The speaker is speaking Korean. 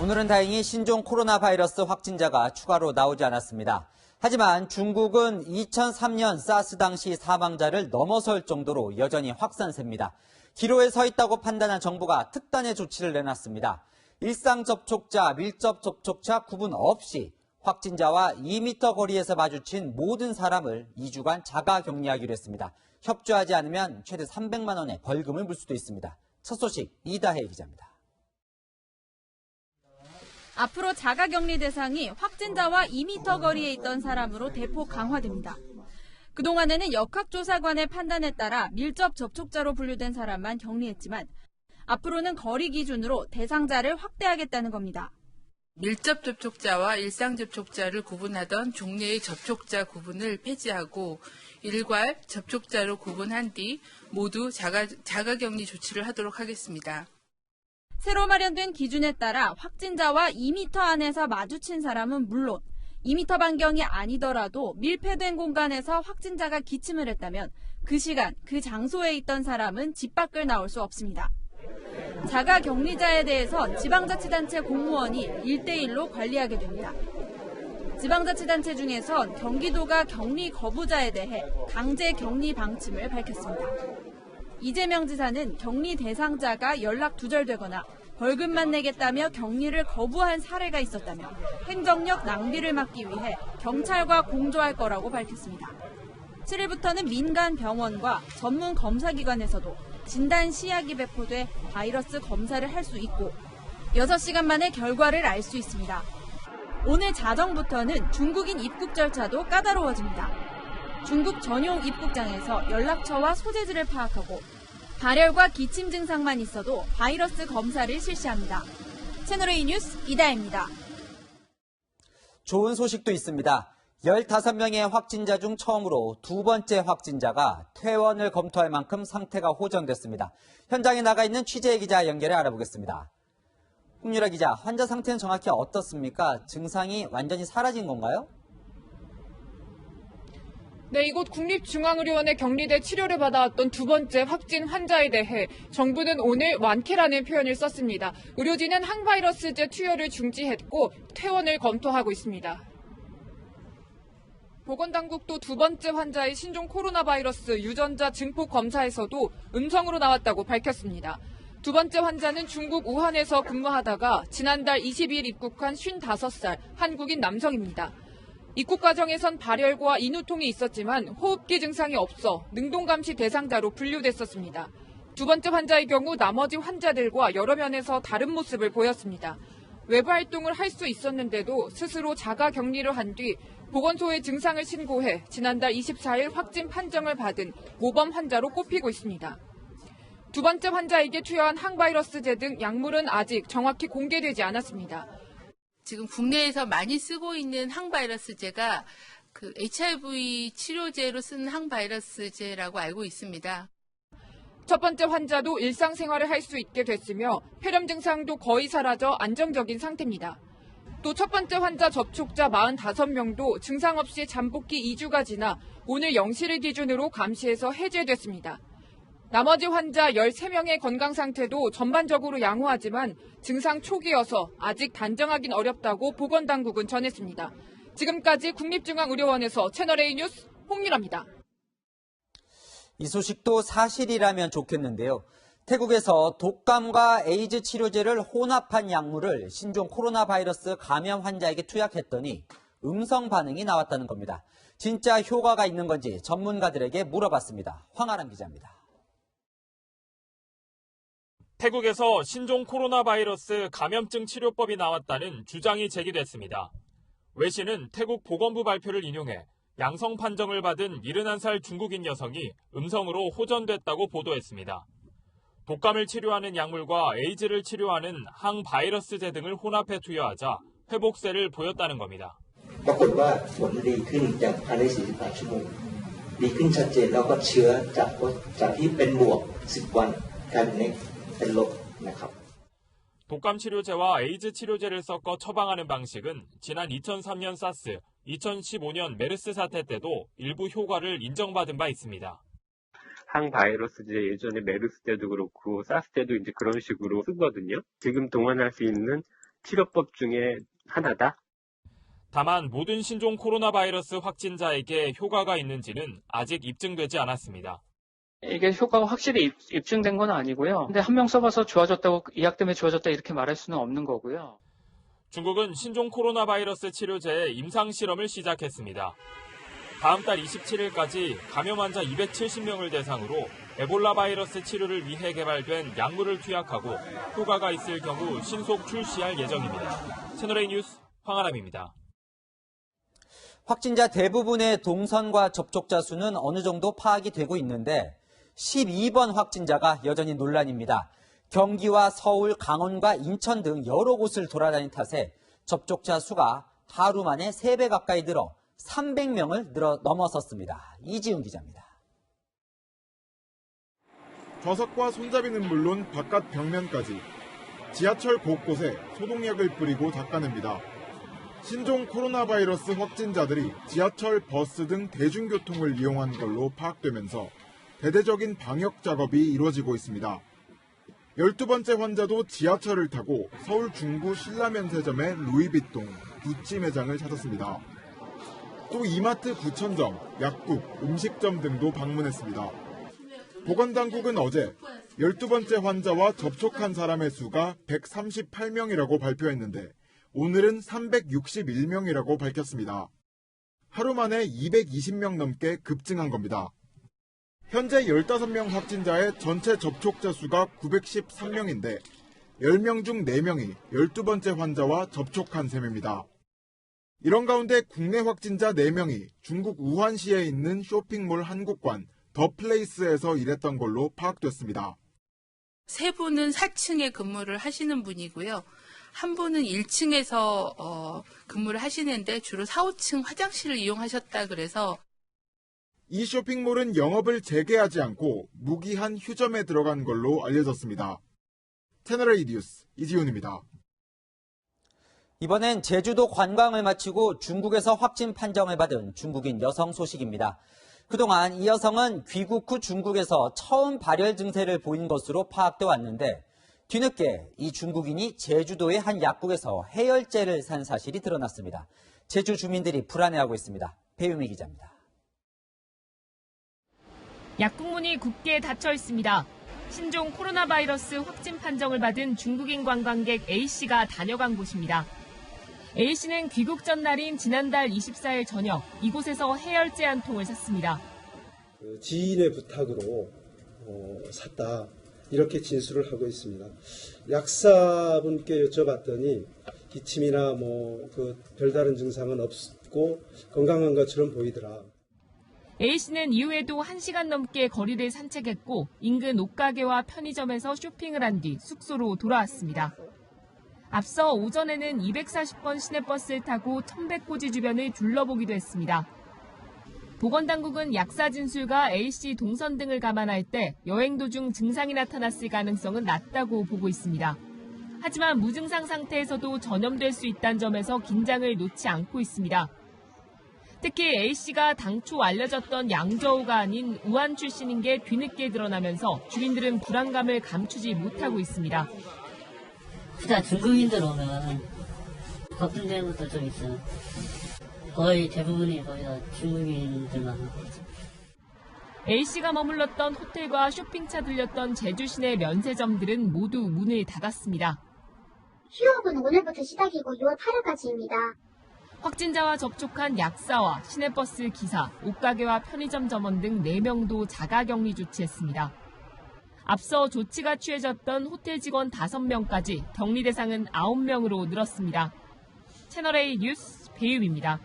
오늘은 다행히 신종 코로나 바이러스 확진자가 추가로 나오지 않았습니다. 하지만 중국은 2003년 사스 당시 사망자를 넘어설 정도로 여전히 확산세입니다. 기로에 서 있다고 판단한 정부가 특단의 조치를 내놨습니다. 일상 접촉자, 밀접 접촉자 구분 없이 확진자와 2m 거리에서 마주친 모든 사람을 2주간 자가 격리하기로 했습니다. 협조하지 않으면 최대 300만 원의 벌금을 물 수도 있습니다. 첫 소식 이다혜 기자입니다. 앞으로 자가격리 대상이 확진자와 2m 거리에 있던 사람으로 대폭 강화됩니다. 그동안에는 역학조사관의 판단에 따라 밀접 접촉자로 분류된 사람만 격리했지만 앞으로는 거리 기준으로 대상자를 확대하겠다는 겁니다. 밀접 접촉자와 일상 접촉자를 구분하던 종래의 접촉자 구분을 폐지하고 일괄 접촉자로 구분한 뒤 모두 자가격리 조치를 하도록 하겠습니다. 새로 마련된 기준에 따라 확진자와 2m 안에서 마주친 사람은 물론 2m 반경이 아니더라도 밀폐된 공간에서 확진자가 기침을 했다면 그 시간, 그 장소에 있던 사람은 집 밖을 나올 수 없습니다. 자가격리자에 대해선 지방자치단체 공무원이 1대1로 관리하게 됩니다. 지방자치단체 중에선 경기도가 격리 거부자에 대해 강제 격리 방침을 밝혔습니다. 이재명 지사는 격리 대상자가 연락 두절되거나 벌금만 내겠다며 격리를 거부한 사례가 있었다며 행정력 낭비를 막기 위해 경찰과 공조할 거라고 밝혔습니다. 7일부터는 민간 병원과 전문 검사기관에서도 진단 시약이 배포돼 바이러스 검사를 할 수 있고 6시간 만에 결과를 알 수 있습니다. 오늘 자정부터는 중국인 입국 절차도 까다로워집니다. 중국 전용 입국장에서 연락처와 소재지를 파악하고 발열과 기침 증상만 있어도 바이러스 검사를 실시합니다. 채널A 뉴스 이다혜입니다. 좋은 소식도 있습니다. 15명의 확진자 중 처음으로 두 번째 확진자가 퇴원을 검토할 만큼 상태가 호전됐습니다. 현장에 나가 있는 취재 기자 연결해 알아보겠습니다. 홍유라 기자, 환자 상태는 정확히 어떻습니까? 증상이 완전히 사라진 건가요? 네, 이곳 국립중앙의료원에 격리돼 치료를 받아왔던 두 번째 확진 환자에 대해 정부는 오늘 완쾌라는 표현을 썼습니다. 의료진은 항바이러스제 투여를 중지했고 퇴원을 검토하고 있습니다. 보건당국도 두 번째 환자의 신종 코로나 바이러스 유전자 증폭 검사에서도 음성으로 나왔다고 밝혔습니다. 두 번째 환자는 중국 우한에서 근무하다가 지난달 20일 입국한 55살 한국인 남성입니다. 입국 과정에선 발열과 인후통이 있었지만 호흡기 증상이 없어 능동감시 대상자로 분류됐었습니다. 두 번째 환자의 경우 나머지 환자들과 여러 면에서 다른 모습을 보였습니다. 외부 활동을 할 수 있었는데도 스스로 자가 격리를 한 뒤 보건소에 증상을 신고해 지난달 24일 확진 판정을 받은 모범 환자로 꼽히고 있습니다. 두 번째 환자에게 투여한 항바이러스제 등 약물은 아직 정확히 공개되지 않았습니다. 지금 국내에서 많이 쓰고 있는 항바이러스제가 HIV 치료제로 쓰는 항바이러스제라고 알고 있습니다. 첫 번째 환자도 일상생활을 할 수 있게 됐으며 폐렴 증상도 거의 사라져 안정적인 상태입니다. 또 첫 번째 환자 접촉자 45명도 증상 없이 잠복기 2주가 지나 오늘 0시를 기준으로 감시해서 해제됐습니다. 나머지 환자 13명의 건강 상태도 전반적으로 양호하지만 증상 초기여서 아직 단정하긴 어렵다고 보건당국은 전했습니다. 지금까지 국립중앙의료원에서 채널A 뉴스 홍유라입니다. 이 소식도 사실이라면 좋겠는데요. 태국에서 독감과 에이즈 치료제를 혼합한 약물을 신종 코로나 바이러스 감염 환자에게 투약했더니 음성 반응이 나왔다는 겁니다. 진짜 효과가 있는 건지 전문가들에게 물어봤습니다. 황아람 기자입니다. 태국에서 신종 코로나 바이러스 감염증 치료법이 나왔다는 주장이 제기됐습니다. 외신은 태국 보건부 발표를 인용해 양성 판정을 받은 71살 중국인 여성이 음성으로 호전됐다고 보도했습니다. 독감을 치료하는 약물과 에이즈를 치료하는 항바이러스제 등을 혼합해 투여하자 회복세를 보였다는 겁니다. ปรากฏว่าผลดีขึ้นจากภายใน48 ชั่วโมงดีขึ้นชัดเจนแล้วก็เชื้อจากที่เป็นบวก 10 วันกลายเป็นลบนะครับ 독감 치료제와 에이즈 치료제를 섞어 처방하는 방식은 지난 2003년 사스, 2015년 메르스 사태 때도 일부 효과를 인정받은 바 있습니다. 항바이러스제 예전에 메르스 때도 그렇고 사스 때도 이제 그런 식으로 쓰거든요. 지금 동원할 수 있는 치료법 중에 하나다. 다만 모든 신종 코로나 바이러스 확진자에게 효과가 있는지는 아직 입증되지 않았습니다. 이게 효과가 확실히 입증된 건 아니고요. 근데 한 명 써봐서 좋아졌다고, 이 약 때문에 좋아졌다 이렇게 말할 수는 없는 거고요. 중국은 신종 코로나 바이러스 치료제의 임상 실험을 시작했습니다. 다음 달 27일까지 감염 환자 270명을 대상으로 에볼라 바이러스 치료를 위해 개발된 약물을 투약하고 효과가 있을 경우 신속 출시할 예정입니다. 채널A 뉴스 황아람입니다. 확진자 대부분의 동선과 접촉자 수는 어느 정도 파악이 되고 있는데 12번 확진자가 여전히 논란입니다. 경기와 서울, 강원과 인천 등 여러 곳을 돌아다닌 탓에 접촉자 수가 하루 만에 3배 가까이 늘어 300명을 넘어섰습니다. 이지훈 기자입니다. 좌석과 손잡이는 물론 바깥 벽면까지 지하철 곳곳에 소독약을 뿌리고 닦아냅니다. 신종 코로나 바이러스 확진자들이 지하철, 버스 등 대중교통을 이용한 걸로 파악되면서 대대적인 방역 작업이 이루어지고 있습니다. 12번째 환자도 지하철을 타고 서울 중구 신라면세점의 루이비통, 구찌 매장을 찾았습니다. 또 이마트 9,000점, 약국, 음식점 등도 방문했습니다. 보건당국은 어제 12번째 환자와 접촉한 사람의 수가 138명이라고 발표했는데 오늘은 361명이라고 밝혔습니다. 하루 만에 220명 넘게 급증한 겁니다. 현재 15명 확진자의 전체 접촉자 수가 913명인데 10명 중 4명이 12번째 환자와 접촉한 셈입니다. 이런 가운데 국내 확진자 4명이 중국 우한시에 있는 쇼핑몰 한국관 더 플레이스에서 일했던 걸로 파악됐습니다. 3분은 4층에 근무를 하시는 분이고요. 한 분은 1층에서 근무를 하시는데 주로 4, 5층 화장실을 이용하셨다 그래서 이 쇼핑몰은 영업을 재개하지 않고 무기한 휴점에 들어간 걸로 알려졌습니다. 채널A 뉴스 이지훈입니다. 이번엔 제주도 관광을 마치고 중국에서 확진 판정을 받은 중국인 여성 소식입니다. 그동안 이 여성은 귀국 후 중국에서 처음 발열 증세를 보인 것으로 파악돼 왔는데 뒤늦게 이 중국인이 제주도의 한 약국에서 해열제를 산 사실이 드러났습니다. 제주 주민들이 불안해하고 있습니다. 배유미 기자입니다. 약국 문이 굳게 닫혀 있습니다. 신종 코로나 바이러스 확진 판정을 받은 중국인 관광객 A씨가 다녀간 곳입니다. A씨는 귀국 전날인 지난달 24일 저녁 이곳에서 해열제 한 통을 샀습니다. 지인의 부탁으로 샀다. 이렇게 진술을 하고 있습니다. 약사분께 여쭤봤더니 기침이나 별다른 증상은 없고 건강한 것처럼 보이더라. A씨는 이후에도 1시간 넘게 거리를 산책했고 인근 옷가게와 편의점에서 쇼핑을 한 뒤 숙소로 돌아왔습니다. 앞서 오전에는 240번 시내버스를 타고 천백고지 주변을 둘러보기도 했습니다. 보건당국은 약사 진술과 A씨 동선 등을 감안할 때 여행 도중 증상이 나타났을 가능성은 낮다고 보고 있습니다. 하지만 무증상 상태에서도 전염될 수 있다는 점에서 긴장을 놓지 않고 있습니다. 특히 A씨가 당초 알려졌던 양저우가 아닌 우한 출신인 게 뒤늦게 드러나면서 주민들은 불안감을 감추지 못하고 있습니다. 진짜 중국인들 오면 걱정되는 것도 좀 있어요. 거의 대부분이 거의 다 중국인들만 하고 있죠. A씨가 머물렀던 호텔과 쇼핑차 들렸던 제주 시내 면세점들은 모두 문을 닫았습니다. 휴업은 오늘부터 시작이고 6월 8일까지입니다. 확진자와 접촉한 약사와 시내버스 기사, 옷가게와 편의점 점원 등 4명도 자가격리 조치했습니다. 앞서 조치가 취해졌던 호텔 직원 5명까지 격리 대상은 9명으로 늘었습니다. 채널A 뉴스 배유미입니다.